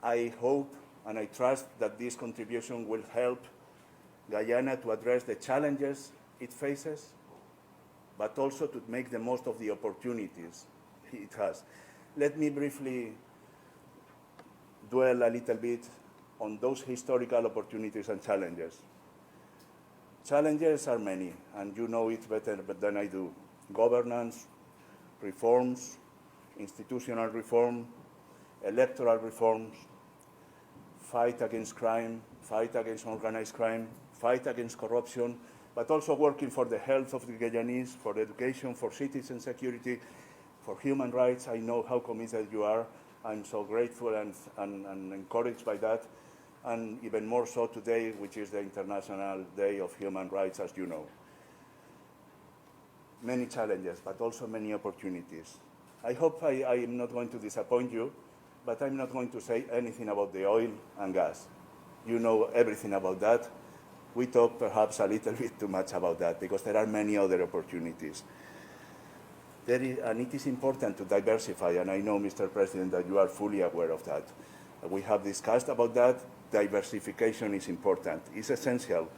I hope and I trust that this contribution will help Guyana to address the challenges it faces, but also to make the most of the opportunities it has. Let me briefly dwell a little bit on those historical opportunities and challenges. Challenges are many, and you know it better than I do. Governance, reforms, institutional reform, electoral reforms, fight against crime, fight against organized crime, fight against corruption, but also working for the health of the Guyanese, for education, for citizen security, for human rights. I know how committed you are. I'm so grateful and encouraged by that, and even more so today, which is the International Day of Human Rights, as you know. Many challenges, but also many opportunities. I hope I am not going to disappoint you, but I'm not going to say anything about the oil and gas. You know everything about that. We talk perhaps a little bit too much about that because there are many other opportunities. And it is important to diversify, and I know, Mr. President, that you are fully aware of that. We have discussed about that. Diversification is important. It's essential.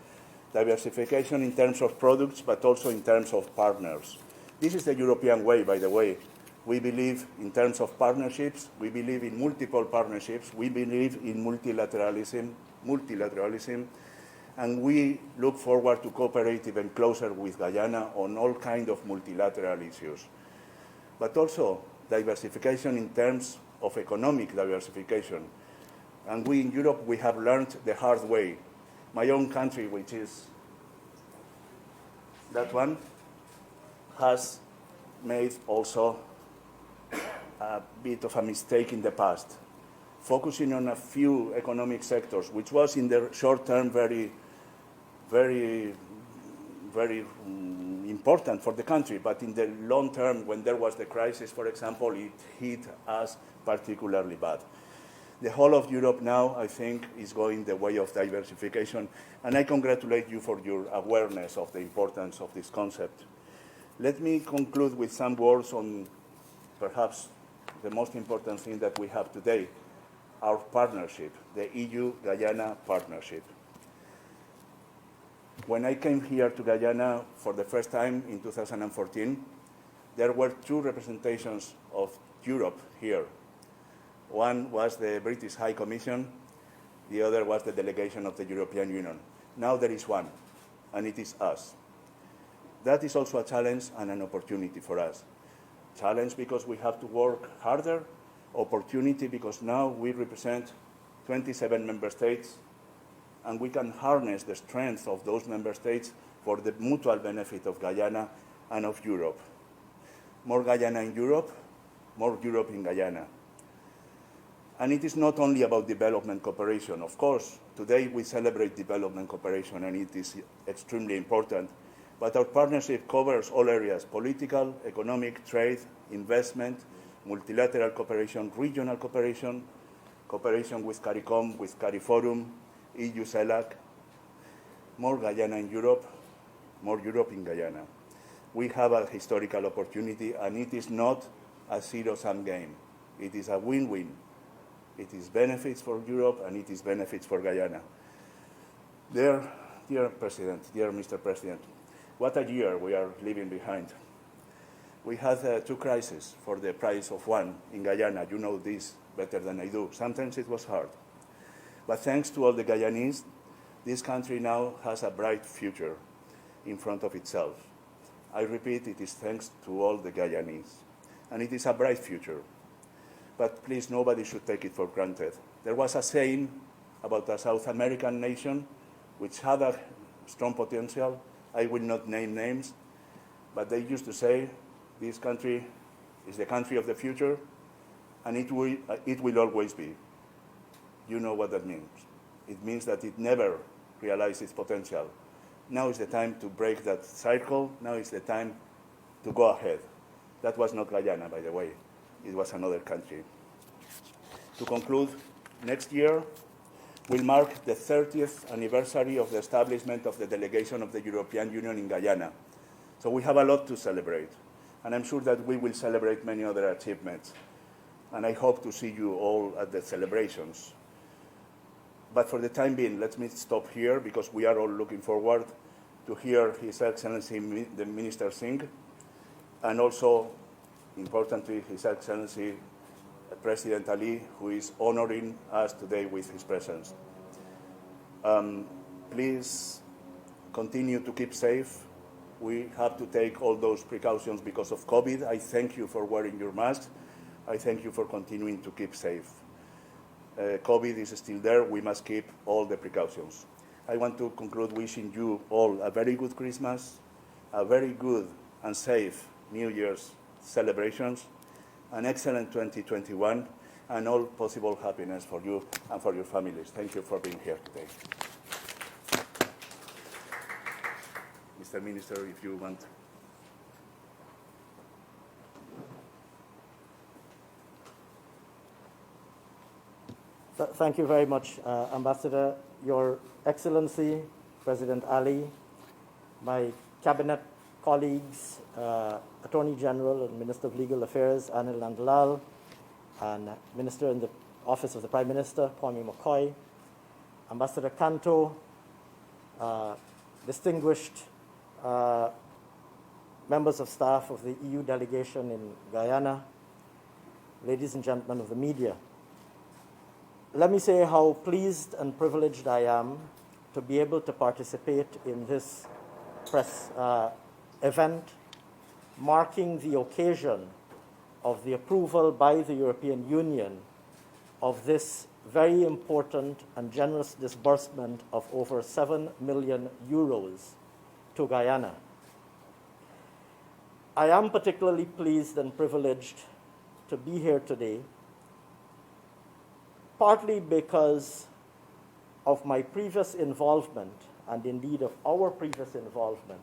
Diversification in terms of products, but also in terms of partners. This is the European way, by the way. We believe in terms of partnerships. We believe in multiple partnerships. We believe in multilateralism, and we look forward to cooperate even closer with Guyana on all kinds of multilateral issues. But also diversification in terms of economic diversification. And we in Europe, we have learned the hard way. My own country, which is that one, has made also a bit of a mistake in the past, focusing on a few economic sectors, which was in the short term very important for the country, but in the long term, when there was the crisis, for example, it hit us particularly bad. The whole of Europe now, I think, is going the way of diversification, and I congratulate you for your awareness of the importance of this concept. Let me conclude with some words on perhaps the most important thing that we have today, our partnership, the EU-Guyana partnership. When I came here to Guyana for the first time in 2014, there were two representations of Europe here. One was the British High Commission, the other was the delegation of the European Union. Now there is one, and it is us. That is also a challenge and an opportunity for us. Challenge because we have to work harder, opportunity because now we represent 27 member states, and we can harness the strength of those member states for the mutual benefit of Guyana and of Europe. More Guyana in Europe, more Europe in Guyana. And it is not only about development cooperation. Of course, today we celebrate development cooperation, and it is extremely important. But our partnership covers all areas: political, economic, trade, investment, multilateral cooperation, regional cooperation, cooperation with CARICOM, with CARIFORUM, EU CELAC, more Guyana in Europe, more Europe in Guyana. We have a historical opportunity, and it is not a zero-sum game. It is a win-win. It is benefits for Europe, and it is benefits for Guyana. Dear President, dear Mr. President, what a year we are leaving behind. We had two crises for the price of one in Guyana. You know this better than I do. Sometimes it was hard. But thanks to all the Guyanese, this country now has a bright future in front of itself. I repeat, it is thanks to all the Guyanese. And it is a bright future. But please, nobody should take it for granted. There was a saying about a South American nation which had a strong potential. I will not name names, but they used to say, this country is the country of the future, and it will always be. You know what that means. It means that it never realized its potential. Now is the time to break that cycle. Now is the time to go ahead. That was not Guyana, by the way. It was another country. To conclude, next year will mark the 30th anniversary of the establishment of the delegation of the European Union in Guyana. So we have a lot to celebrate. And I'm sure that we will celebrate many other achievements. and I hope to see you all at the celebrations. But for the time being, let me stop here because we are all looking forward to hear His Excellency the Minister Singh, and also, importantly, His Excellency President Ali, who is honoring us today with his presence. Please continue to keep safe. We have to take all those precautions because of COVID. I thank you for wearing your mask. I thank you for continuing to keep safe. COVID is still there. We must keep all the precautions. I want to conclude wishing you all a very good Christmas, a very good and safe New Year's celebrations, an excellent 2021, and all possible happiness for you and for your families. Thank you for being here today. Mr. Minister, if you want. Thank you very much, Ambassador. Your Excellency, President Ali, my cabinet colleagues, Attorney General and Minister of Legal Affairs, Anil Nandlal, and Minister in the Office of the Prime Minister, Kwame McCoy, Ambassador Cantó, distinguished members of staff of the EU delegation in Guyana, ladies and gentlemen of the media. Let me say how pleased and privileged I am to be able to participate in this press event marking the occasion of the approval by the European Union of this very important and generous disbursement of over 7 million euros to Guyana. I am particularly pleased and privileged to be here today, partly because of my previous involvement, and indeed of our previous involvement,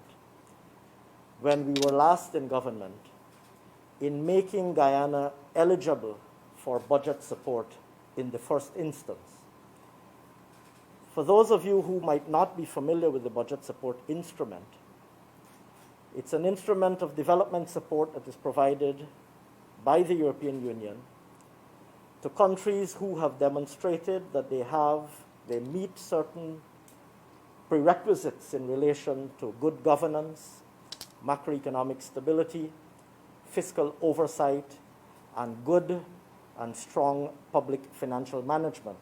when we were last in government, in making Guyana eligible for budget support in the first instance. For those of you who might not be familiar with the budget support instrument, it's an instrument of development support that is provided by the European Union to countries who have demonstrated that they meet certain prerequisites in relation to good governance, macroeconomic stability, fiscal oversight, and good and strong public financial management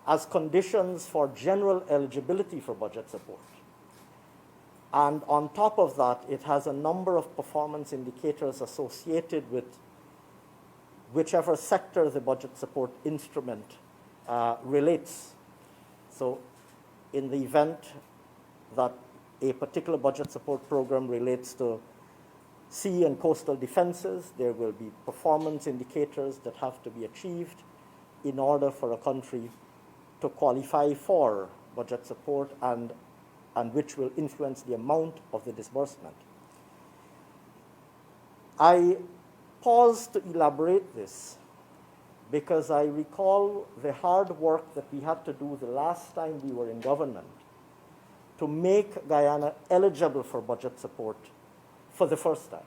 as conditions for general eligibility for budget support. And on top of that, it has a number of performance indicators associated with whichever sector the budget support instrument relates. So in the event that a particular budget support program relates to sea and coastal defenses, there will be performance indicators that have to be achieved in order for a country to qualify for budget support and which will influence the amount of the disbursement. I pause to elaborate this because I recall the hard work that we had to do the last time we were in government to make Guyana eligible for budget support for the first time.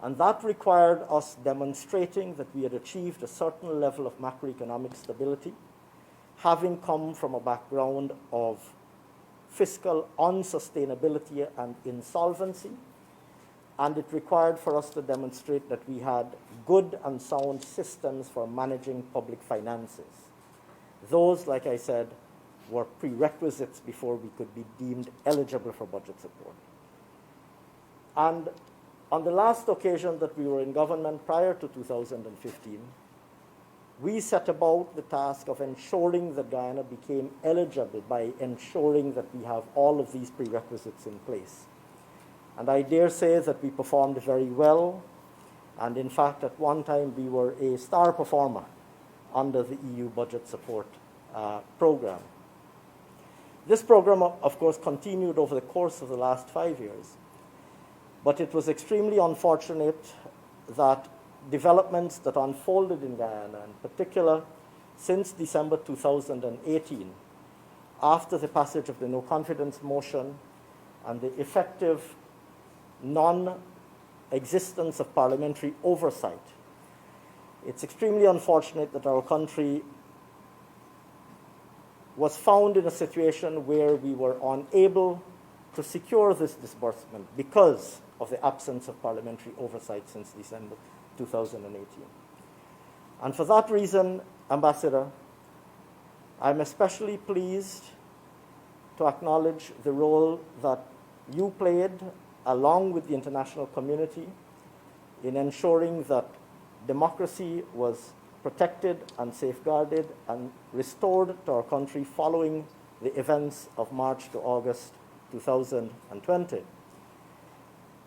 And that required us demonstrating that we had achieved a certain level of macroeconomic stability, having come from a background of fiscal unsustainability and insolvency, and it required for us to demonstrate that we had good and sound systems for managing public finances. Those, like I said, were prerequisites before we could be deemed eligible for budget support. And on the last occasion that we were in government prior to 2015, we set about the task of ensuring that Guyana became eligible by ensuring that we have all of these prerequisites in place. And I dare say that we performed very well. And in fact, at one time, we were a star performer under the EU budget support program. This program, of course, continued over the course of the last 5 years. But it was extremely unfortunate that developments that unfolded in Guyana, in particular since December 2018, after the passage of the no confidence motion and the effective non-existence of parliamentary oversight, It's extremely unfortunate that our country was found in a situation where we were unable to secure this disbursement because of the absence of parliamentary oversight since December 2018. And for that reason, Ambassador, I'm especially pleased to acknowledge the role that you played, along with the international community, in ensuring that democracy was protected and safeguarded and restored to our country following the events of March to August 2020.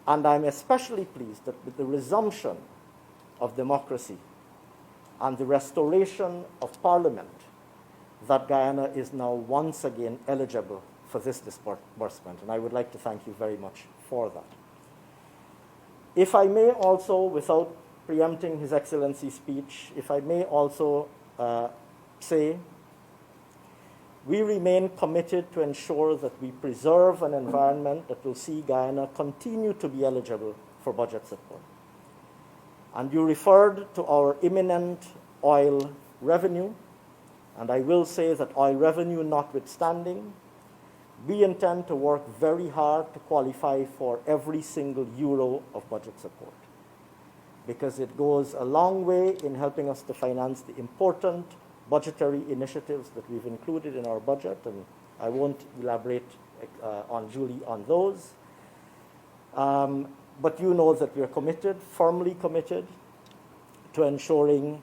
And I'm especially pleased that with the resumption of democracy and the restoration of Parliament, that Guyana is now once again eligible for this disbursement. And I would like to thank you very much for that. If I may also, without preempting His Excellency's speech, if I may also say, we remain committed to ensure that we preserve an environment that will see Guyana continue to be eligible for budget support. And you referred to our imminent oil revenue, and I will say that oil revenue notwithstanding, we intend to work very hard to qualify for every single euro of budget support, because it goes a long way in helping us to finance the important budgetary initiatives that we've included in our budget, and I won't elaborate unduly on those. But you know that we are committed, firmly committed, to ensuring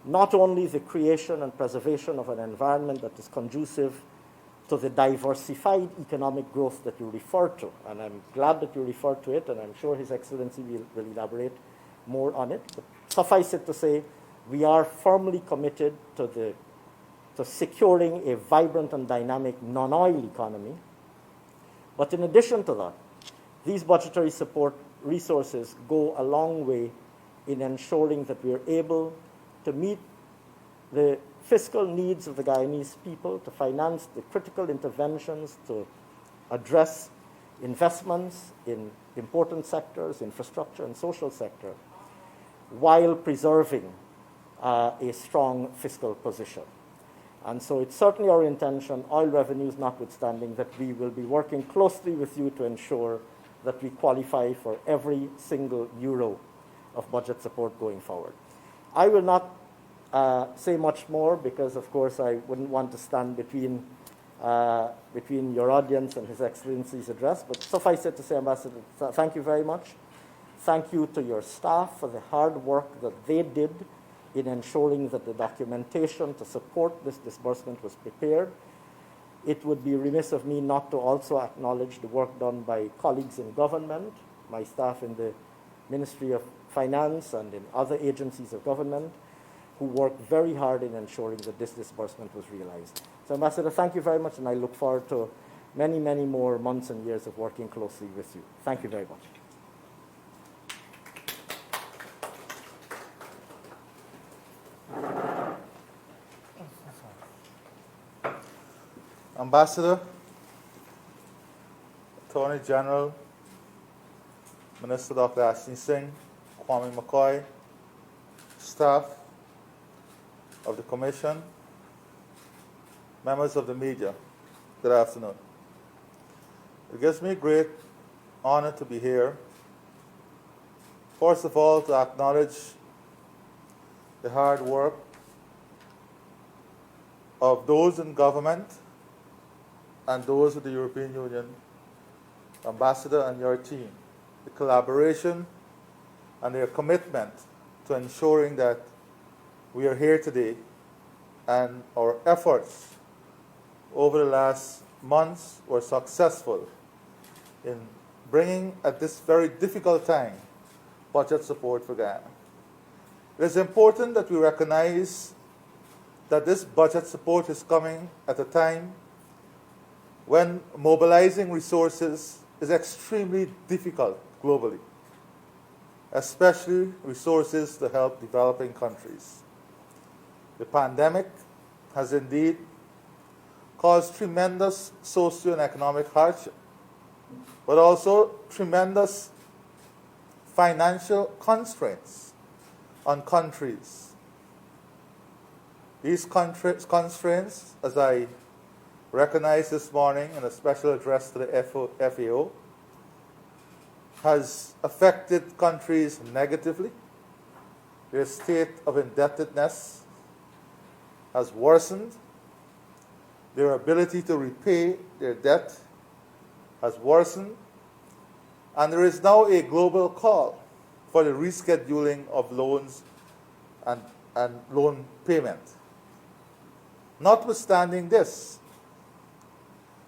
not only the creation and preservation of an environment that is conducive to the diversified economic growth that you refer to, and I'm glad that you referred to it, and I'm sure His Excellency will elaborate more on it. But suffice it to say, we are firmly committed to securing a vibrant and dynamic non-oil economy. But in addition to that, these budgetary support resources go a long way in ensuring that we are able to meet the fiscal needs of the Guyanese people, to finance the critical interventions, to address investments in important sectors, infrastructure and social sector, while preserving a strong fiscal position. And so it's certainly our intention, oil revenues notwithstanding, that we will be working closely with you to ensure that we qualify for every single euro of budget support going forward. I will not say much more because, of course, I wouldn't want to stand between your audience and His Excellency's address. But suffice it to say, Ambassador, thank you very much. Thank you to your staff for the hard work that they did in ensuring that the documentation to support this disbursement was prepared. It would be remiss of me not to also acknowledge the work done by colleagues in government, my staff in the Ministry of Finance and in other agencies of government, who worked very hard in ensuring that this disbursement was realized. So, Ambassador, thank you very much, and I look forward to many, many more months and years of working closely with you. Thank you very much. Ambassador, Attorney General, Minister Dr. Ashley Singh, Kwame McCoy, staff of the Commission, members of the media, good afternoon. It gives me great honor to be here. First of all, to acknowledge the hard work of those in government and those of the European Union, Ambassador and your team, the collaboration and their commitment to ensuring that we are here today, and our efforts over the last months were successful in bringing, at this very difficult time, budget support for Guyana. It is important that we recognize that this budget support is coming at a time when mobilizing resources is extremely difficult globally, especially resources to help developing countries. The pandemic has indeed caused tremendous socio and economic hardship, but also tremendous financial constraints on countries. These constraints, as I recognized this morning in a special address to the FAO, has affected countries negatively. Their state of indebtedness has worsened. Their ability to repay their debt has worsened. And there is now a global call for the rescheduling of loans and loan payment. Notwithstanding this,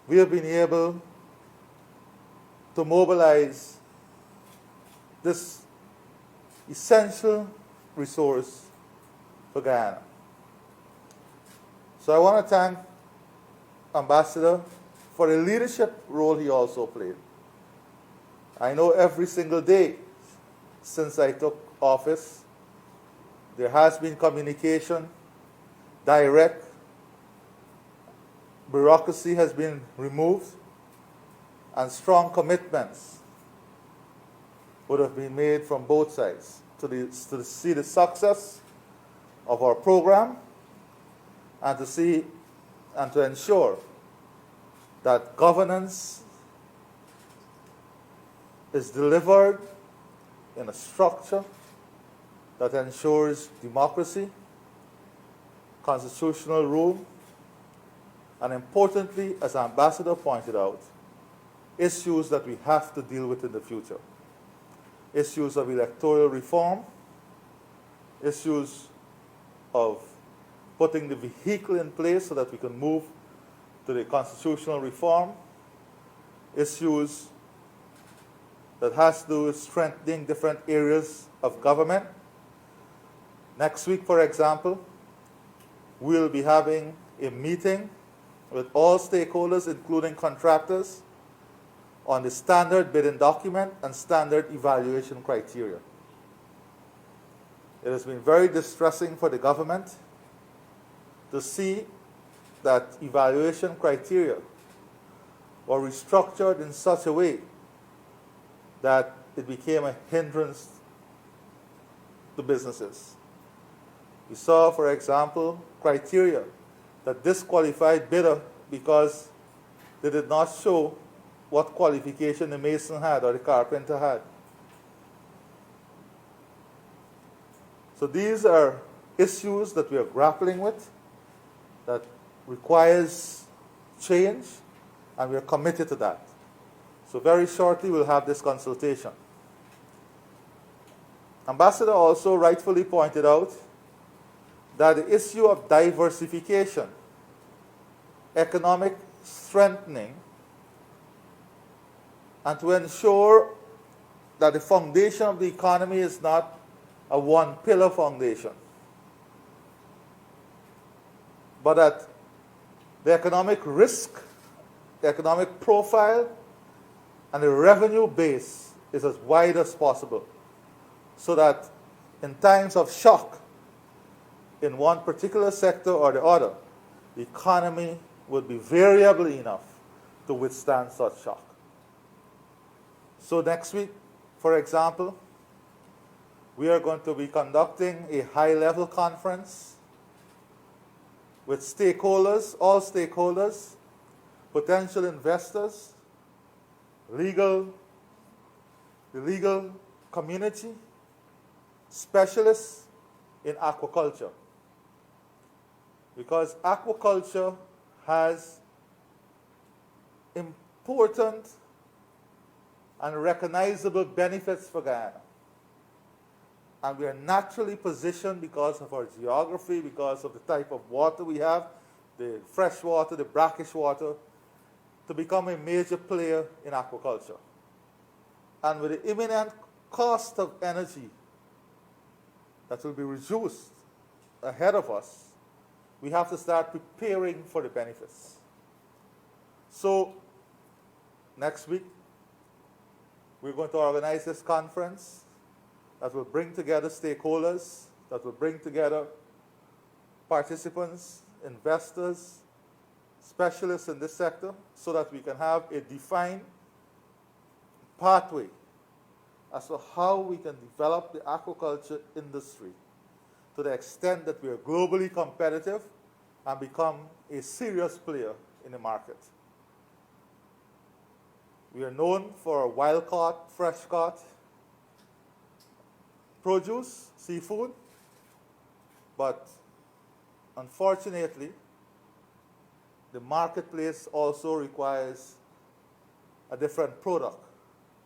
we have been able to mobilize this essential resource for Guyana. So I want to thank Ambassador for the leadership role he also played. I know every single day since I took office, there has been communication, direct, bureaucracy has been removed, and strong commitments would have been made from both sides to see the success of our program and to ensure that governance is delivered in a structure that ensures democracy, constitutional rule, and importantly, as Ambassador pointed out, issues that we have to deal with in the future. Issues of electoral reform, issues of putting the vehicle in place so that we can move to the constitutional reform, issues that has to do with strengthening different areas of government. Next week, for example, we'll be having a meeting with all stakeholders, including contractors, on the standard bidding document and standard evaluation criteria. It has been very distressing for the government to see that evaluation criteria were restructured in such a way that it became a hindrance to businesses. We saw, for example, criteria that disqualified bidder because they did not show what qualification the mason had or the carpenter had. So these are issues that we are grappling with that requires change, and we are committed to that. So very shortly we'll have this consultation. Ambassador also rightfully pointed out that the issue of diversification, economic strengthening, and to ensure that the foundation of the economy is not a one-pillar foundation, but that the economic risk, the economic profile, and the revenue base is as wide as possible, so that in times of shock in one particular sector or the other, the economy would be variable enough to withstand such shock. So next week, for example, we are going to be conducting a high-level conference with stakeholders, all stakeholders, potential investors, the legal community, specialists in aquaculture. Because aquaculture has important and recognizable benefits for Guyana. And we are naturally positioned because of our geography, because of the type of water we have, the fresh water, the brackish water, to become a major player in aquaculture. And with the imminent cost of energy that will be reduced ahead of us, we have to start preparing for the benefits. So next week, we're going to organize this conference that will bring together stakeholders, that will bring together participants, investors, specialists in this sector, so that we can have a defined pathway as to how we can develop the aquaculture industry to the extent that we are globally competitive and become a serious player in the market. We are known for wild-caught, fresh-caught produce, seafood, but unfortunately, the marketplace also requires a different product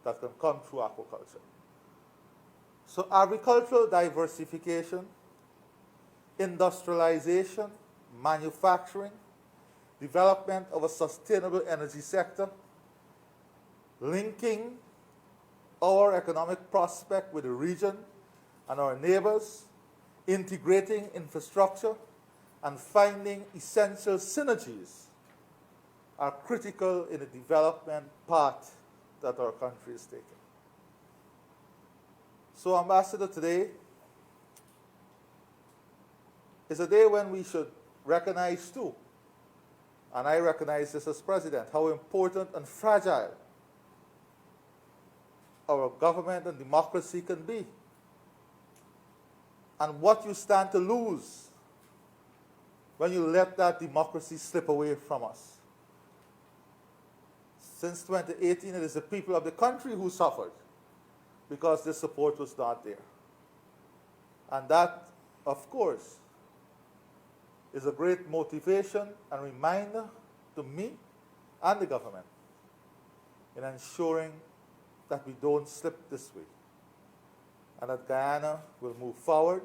that can come through aquaculture. So agricultural diversification, industrialization, manufacturing, development of a sustainable energy sector, linking our economic prospect with the region and our neighbors, integrating infrastructure, and finding essential synergies are critical in the development path that our country is taking. So, Ambassador, today is a day when we should recognize too, and I recognize this as President, how important and fragile our government and democracy can be, and what you stand to lose when you let that democracy slip away from us. Since 2018, it is the people of the country who suffered because the support was not there. And that, of course, is a great motivation and reminder to me and the government in ensuring that we don't slip this way, and that Guyana will move forward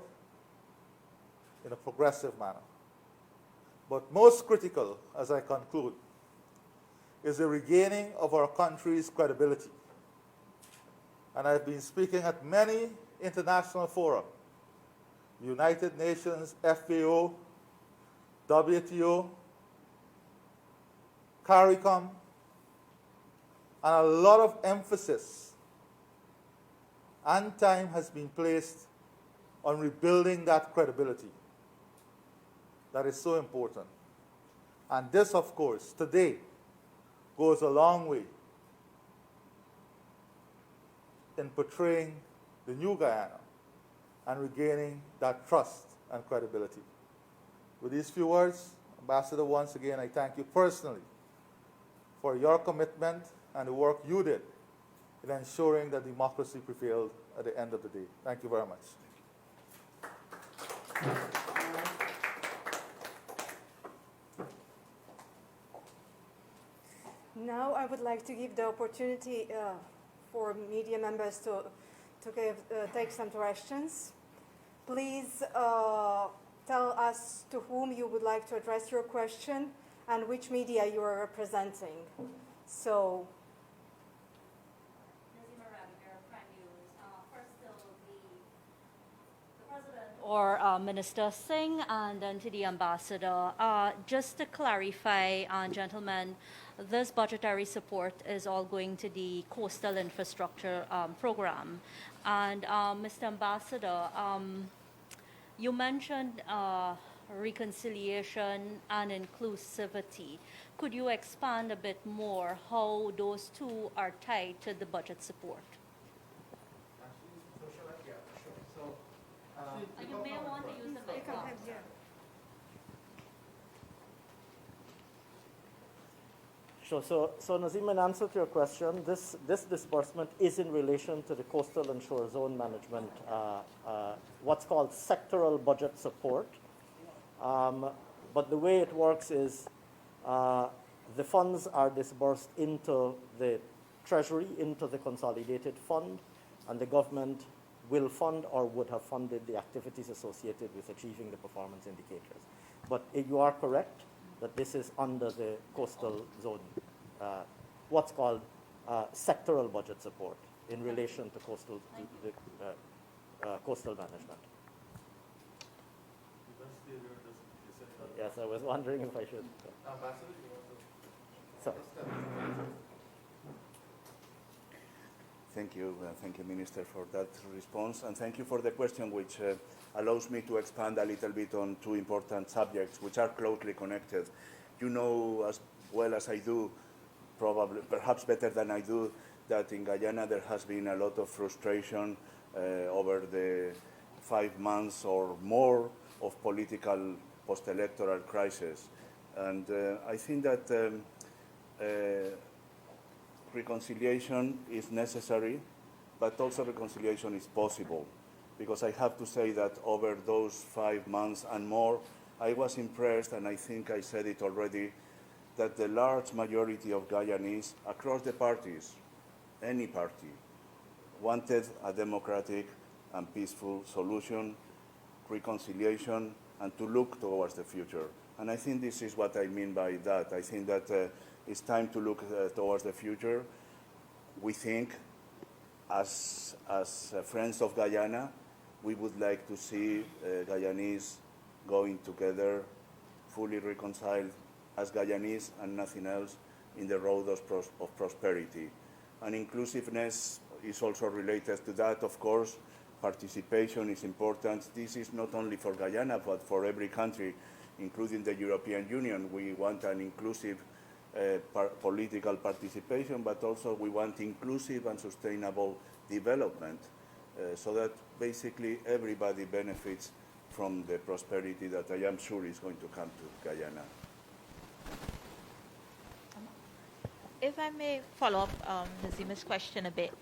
in a progressive manner. But most critical, as I conclude, is the regaining of our country's credibility. And I've been speaking at many international forums, United Nations, FAO, WTO, CARICOM, and a lot of emphasis and time has been placed on rebuilding that credibility. That is so important. And this, of course, today goes a long way in portraying the new Guyana and regaining that trust and credibility. With these few words, Ambassador, once again, I thank you personally for your commitment and the work you did in ensuring that democracy prevailed at the end of the day. Thank you very much. Now I would like to give the opportunity for media members to take some questions. Please tell us to whom you would like to address your question and which media you are representing. So, or Minister Singh, and then to the Ambassador. Just to clarify, gentlemen, this budgetary support is all going to the coastal infrastructure program. And Mr. Ambassador, you mentioned reconciliation and inclusivity. Could you expand a bit more how those two are tied to the budget support? You may want to use the mic. Sure. So Nazim, in answer to your question, this disbursement is in relation to the coastal and shore zone management, what's called sectoral budget support. But the way it works is the funds are disbursed into the Treasury, into the consolidated fund, and the government will fund or would have funded the activities associated with achieving the performance indicators. But you are correct that this is under the coastal zone, what's called sectoral budget support in relation to coastal management. Yes, I was wondering if I should. Ambassador, you want to? Sorry. Thank you, Minister, for that response, and thank you for the question, which allows me to expand a little bit on two important subjects, which are closely connected. You know as well as I do, probably, perhaps better than I do, that in Guyana there has been a lot of frustration over the 5 months or more of political post-electoral crisis. And I think that reconciliation is necessary, but also reconciliation is possible. Because I have to say that over those 5 months and more, I was impressed, and I think I said it already, that the large majority of Guyanese across the parties, any party, wanted a democratic and peaceful solution, reconciliation, and to look towards the future. And I think this is what I mean by that. I think that it's time to look towards the future. We think, as friends of Guyana, we would like to see Guyanese going together, fully reconciled as Guyanese and nothing else, in the road of prosperity. And inclusiveness is also related to that, of course. Participation is important. This is not only for Guyana, but for every country, including the European Union. We want an inclusive political participation, but also we want inclusive and sustainable development, so that basically everybody benefits from the prosperity that I am sure is going to come to Guyana. If I may follow up Nazima's question a bit,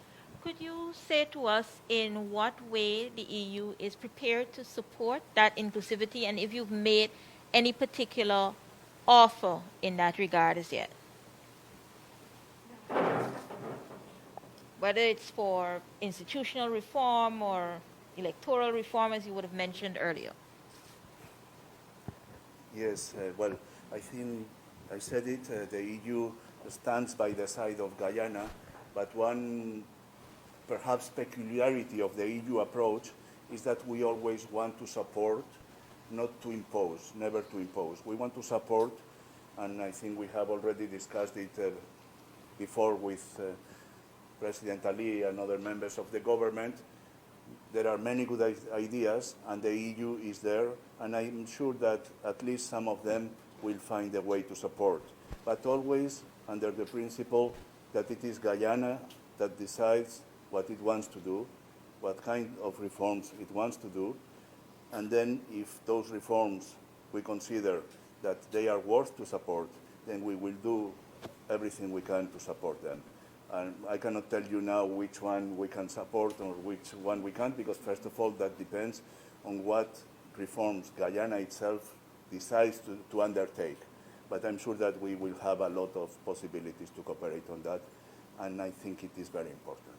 could you say to us in what way the EU is prepared to support that inclusivity, and if you've made any particular offer in that regard as yet? Whether it's for institutional reform or electoral reform, as you would have mentioned earlier. Yes, well, I think I said it, the EU stands by the side of Guyana, but one perhaps peculiarity of the EU approach is that we always want to support, not to impose, never to impose. We want to support, and I think we have already discussed it before with President Ali and other members of the government. There are many good ideas, and the EU is there, and I'm sure that at least some of them will find a way to support. But always under the principle that it is Guyana that decides what it wants to do, what kind of reforms it wants to do, and then if those reforms we consider that they are worth to support, then we will do everything we can to support them. And I cannot tell you now which one we can support or which one we can't, because first of all, that depends on what reforms Guyana itself decides to undertake. But I'm sure that we will have a lot of possibilities to cooperate on that, and I think it is very important.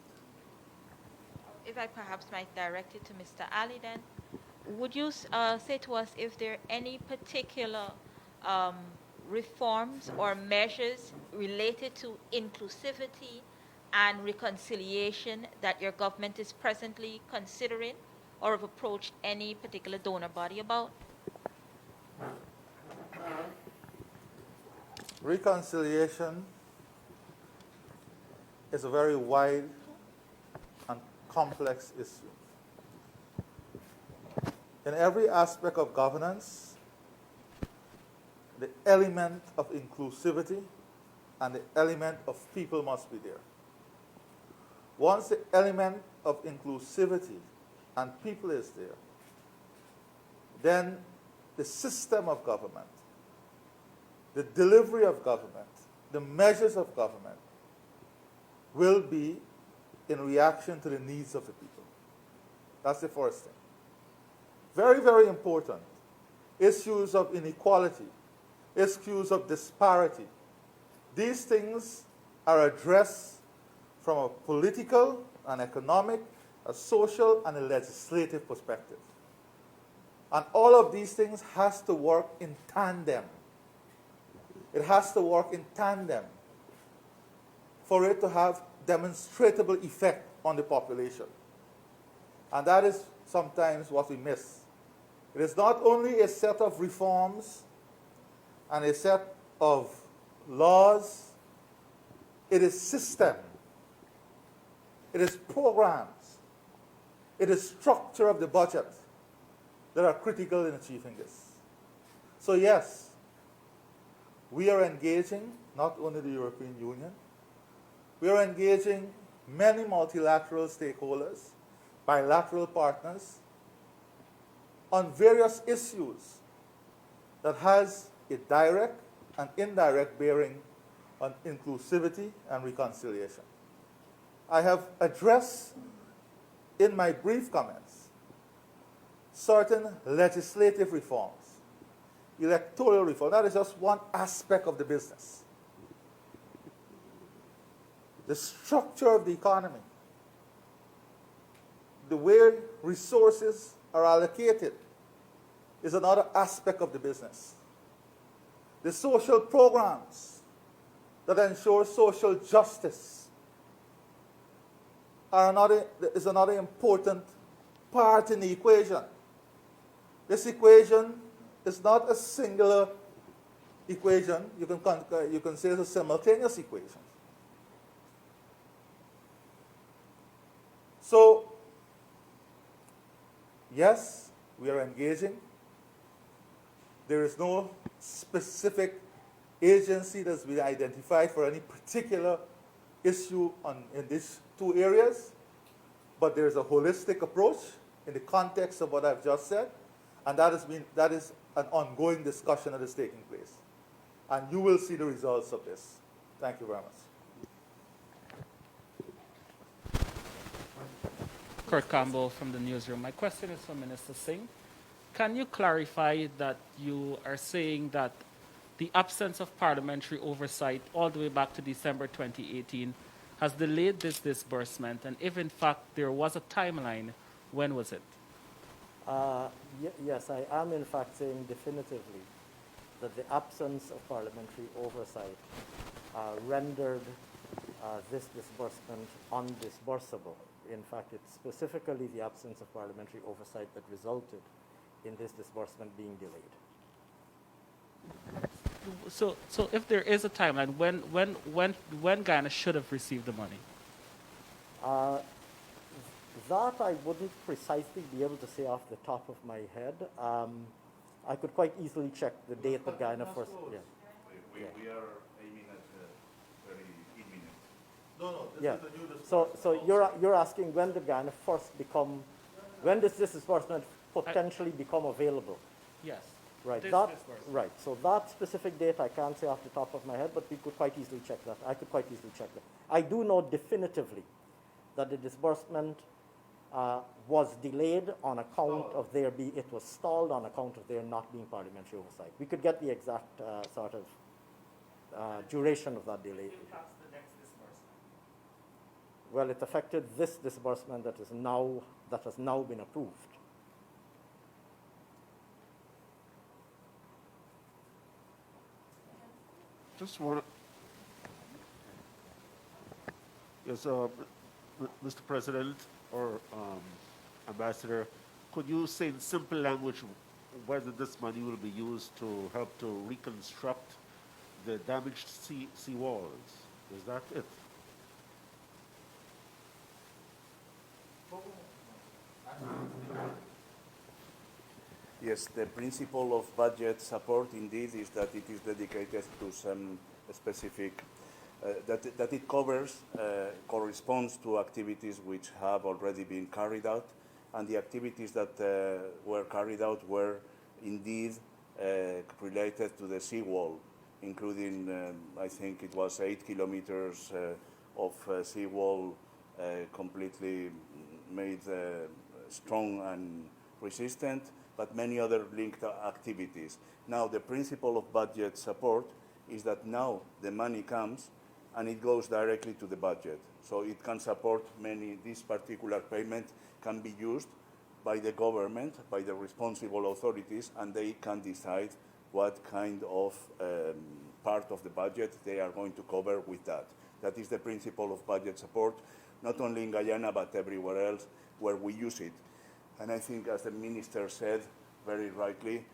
If I perhaps might direct it to Mr. Ali then, would you say to us if there are any particular reforms or measures related to inclusivity and reconciliation that your government is presently considering or have approached any particular donor body about? Reconciliation is a very wide and complex issue. In every aspect of governance, the element of inclusivity and the element of people must be there. Once the element of inclusivity and people is there, then the system of government, the delivery of government, the measures of government will be in reaction to the needs of the people. That's the first thing. Very, very important. Issues of inequality, issues of disparity. These things are addressed from a political, an economic, a social, and a legislative perspective. And all of these things has to work in tandem. It has to work in tandem for it to have demonstrable effect on the population. And that is sometimes what we miss. It is not only a set of reforms and a set of laws, it is system, it is programs, it is structure of the budget that are critical in achieving this. So yes, we are engaging not only the European Union, we are engaging many multilateral stakeholders, bilateral partners, on various issues that has a direct and indirect bearing on inclusivity and reconciliation. I have addressed in my brief comments certain legislative reforms, electoral reform. That is just one aspect of the business. The structure of the economy, the way resources are allocated, is another aspect of the business. The social programs that ensure social justice is another important part in the equation. This equation is not a singular equation. You can say it's a simultaneous equation. So, yes, we are engaging. There is no specific agency that's been identified for any particular issue in these two areas, but there is a holistic approach in the context of what I've just said, and that is an ongoing discussion that is taking place. And you will see the results of this. Thank you very much. Kurt Campbell from the newsroom. My question is for Minister Singh. Can you clarify that you are saying that the absence of parliamentary oversight all the way back to December 2018 has delayed this disbursement? And if in fact there was a timeline, when was it? Yes, I am in fact saying definitively that the absence of parliamentary oversight rendered this disbursement undisbursable. In fact, it's specifically the absence of parliamentary oversight that resulted in this disbursement being delayed. So if there is a timeline, when Guyana should have received the money? That I wouldn't precisely be able to say off the top of my head. I could quite easily check the date that Guyana first. Yeah. We are aiming at very imminent. No, this Yeah. is the new So you're asking when did Guyana first become? When does this disbursement potentially become available? Yes. Right. This That disbursement. right. So that specific date I can't say off the top of my head, but we could quite easily check that. I could quite easily check that. I do know definitively that the disbursement was delayed on account of it was stalled on account of there not being parliamentary oversight. We could get the exact sort of duration of that delay. Well, it affected this disbursement that has now been approved. Just want to, yes, Mr. President or Ambassador, could you say in simple language whether this money will be used to help to reconstruct the damaged sea walls? Is that it? Yes, the principle of budget support indeed is that it is dedicated to some specific, that it corresponds to activities which have already been carried out, and the activities that were carried out were indeed related to the seawall, including, I think it was 8 kilometers of seawall completely made strong and resistant, but many other linked activities. Now, the principle of budget support is that now the money comes and it goes directly to the budget. So it can support this particular payment can be used by the government, by the responsible authorities, and they can decide what kind of part of the budget they are going to cover with that. That is the principle of budget support, not only in Guyana, but everywhere else where we use it. And I think, as the minister said very rightly,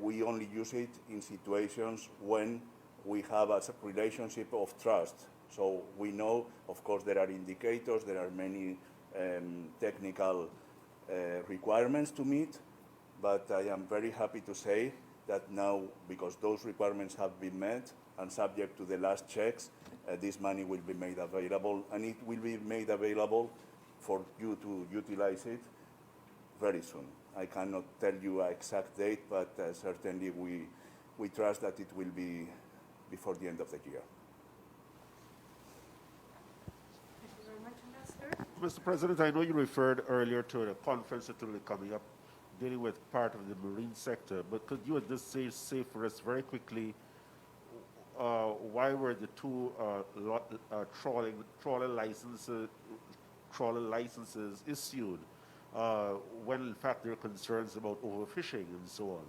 we only use it in situations when we have a relationship of trust. So we know, of course, there are indicators, there are many technical requirements to meet, but I am very happy to say that now, because those requirements have been met and subject to the last checks, this money will be made available, and it will be made available for you to utilize it very soon. I cannot tell you an exact date, but certainly we trust that it will be before the end of the year. Thank you very much, Ambassador. Mr. President, I know you referred earlier to a conference that will be coming up dealing with part of the marine sector, but could you at this stage say for us very quickly why were the two trawler licenses issued when in fact there are concerns about overfishing and so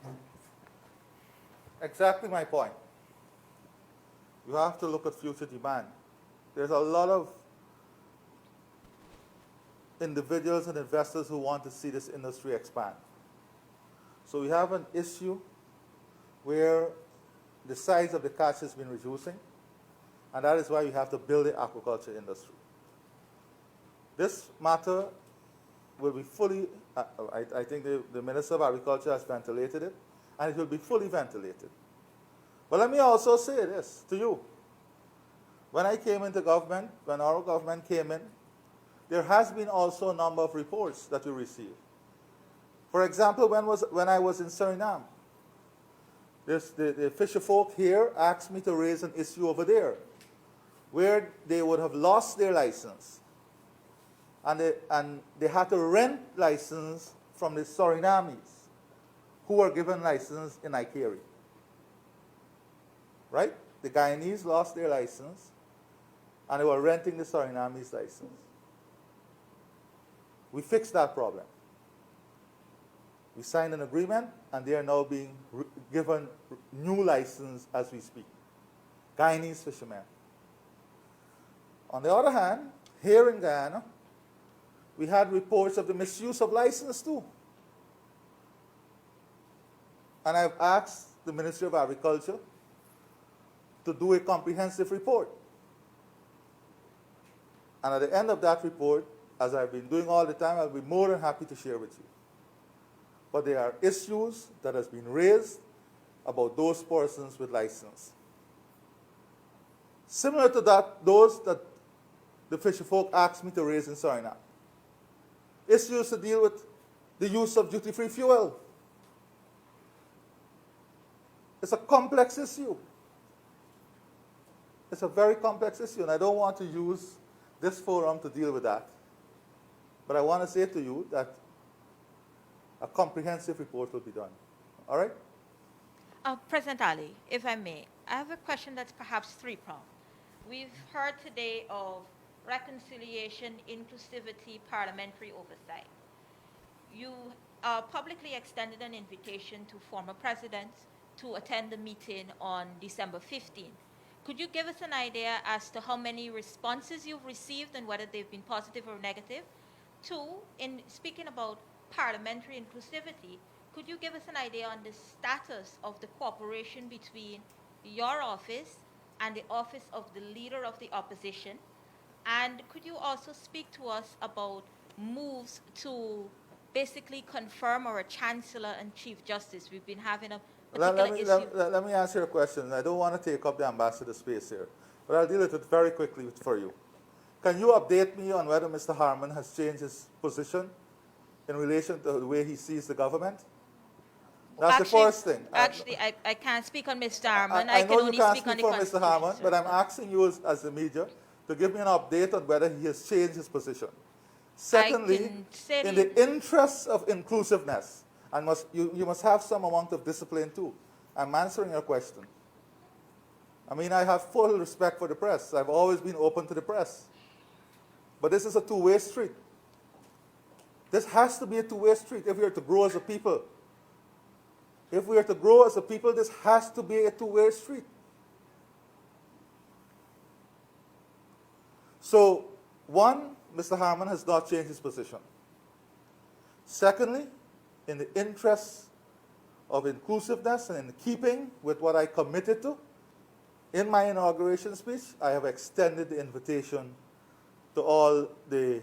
on? Exactly my point. You have to look at future demand. There's a lot of individuals and investors who want to see this industry expand. So we have an issue where the size of the catch has been reducing, and that is why we have to build the aquaculture industry. This matter will be fully, I think the Minister of Agriculture has ventilated it, and it will be fully ventilated. But let me also say this to you. When I came into government, when our government came in, there has been also a number of reports that we received. For example, when I was in Suriname, the fisher folk here asked me to raise an issue over there, where they would have lost their license, and they had to rent license from the Surinamis, who were given license in Icari. Right? The Guyanese lost their license, and they were renting the Surinamis' license. We fixed that problem. We signed an agreement, and they are now being given new license as we speak. Guyanese fishermen. On the other hand, here in Guyana, we had reports of the misuse of license too. And I've asked the Ministry of Agriculture to do a comprehensive report. And at the end of that report, as I've been doing all the time, I'll be more than happy to share with you. But there are issues that has been raised about those persons with license. Similar to that, those that the fisher folk asked me to raise in Suriname. Issues to deal with the use of duty-free fuel. It's a complex issue. It's a very complex issue, and I don't want to use this forum to deal with that. But I want to say to you that a comprehensive report will be done. All right? President Ali, if I may, I have a question that's perhaps three-pronged. We've heard today of reconciliation, inclusivity, parliamentary oversight. You publicly extended an invitation to former presidents to attend the meeting on December 15th. Could you give us an idea as to how many responses you've received and whether they've been positive or negative? Two, in speaking about parliamentary inclusivity, could you give us an idea on the status of the cooperation between your office and the office of the leader of the opposition? And could you also speak to us about moves to basically confirm our Chancellor and Chief Justice? We've been having a particular issue. Let me answer your question. I don't want to take up the ambassador's space here, but I'll deal with it very quickly for you. Can you update me on whether Mr. Harman has changed his position in relation to the way he sees the government? That's the first thing. Actually, I can't speak on Mr. Harman. I can know only you can't speak on speak the for Mr. Constitution, Harman, sir. but I'm asking you as the media to give me an update on whether he has changed his position. Secondly, in the interest of inclusiveness, and you must have some amount of discipline too. I'm answering your question. I mean, I have full respect for the press. I've always been open to the press. But this is a two-way street. This has to be a two-way street if we are to grow as a people. If we are to grow as a people, this has to be a two-way street. So, one, Mr. Harman has not changed his position. Secondly, in the interest of inclusiveness and in keeping with what I committed to, in my inauguration speech, I have extended the invitation to all the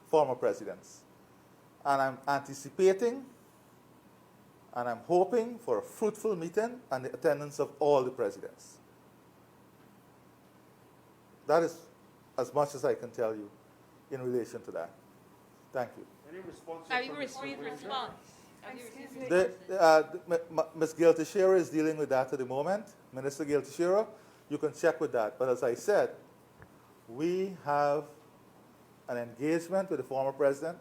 former presidents. And I'm anticipating and I'm hoping for a fruitful meeting and the attendance of all the presidents. That is as much as I can tell you in relation to that. Thank you. Any response? Are you receiving response? Have you Excuse received me. Ms. Gail Teixeira is dealing with that at the moment. Minister Gail Teixeira, you can check with that. But as I said, we have an engagement with the former president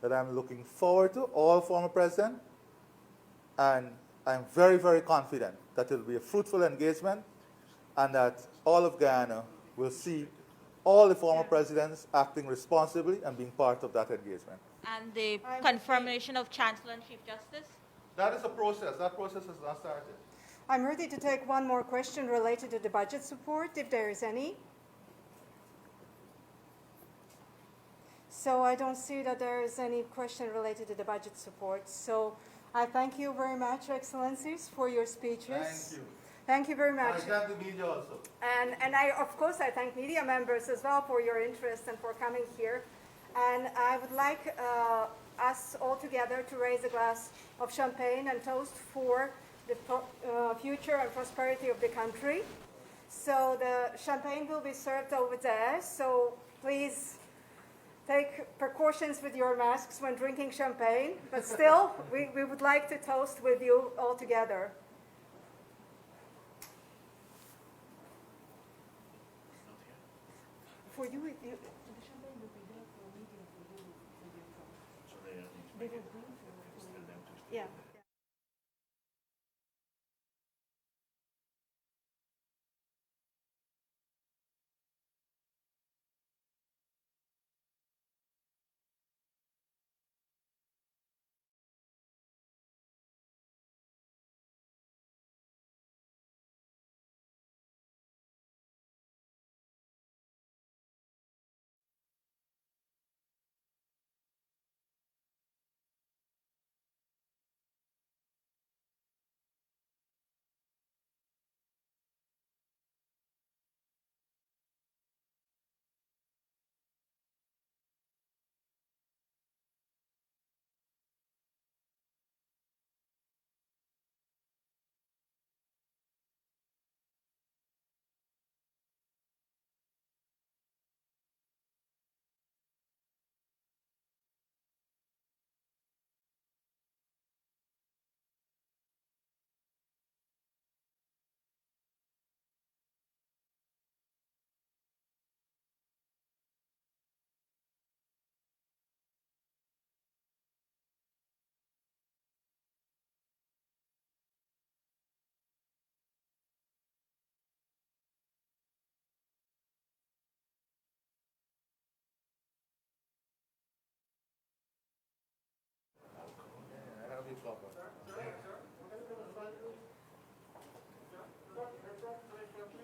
that I'm looking forward to, all former president, and I'm very, very confident that it will be a fruitful engagement and that all of Guyana will see all the former presidents acting responsibly and being part of that engagement. And the I would confirmation of Chancellor and Chief Justice? That is a process. That process has not started. I'm ready to take one more question related to the budget support, if there is any. So I don't see that there is any question related to the budget support. So I thank you very much, Excellencies, for your speeches. Thank you. Thank you very much. I thank the media also. And I, of course, I thank media members as well for your interest and for coming here. And I would like us all together to raise a glass of champagne and toast for the future and prosperity of the country. So the champagne will be served over there. So please take precautions with your masks when drinking champagne. But still, we would like to toast with you all together. For you, the champagne will be there for meeting for you. So they need to They make will it. bring for Tell them to Yeah.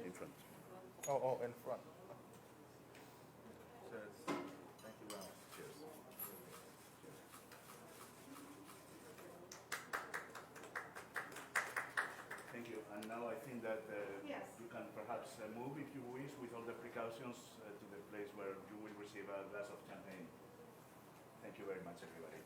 in front. Oh, in front. Cheers. Thank you very much. Cheers. Thank you. And now I think that Yes. you can perhaps move, if you wish, with all the precautions to the place where you will receive a glass of champagne. Thank you very much, everybody.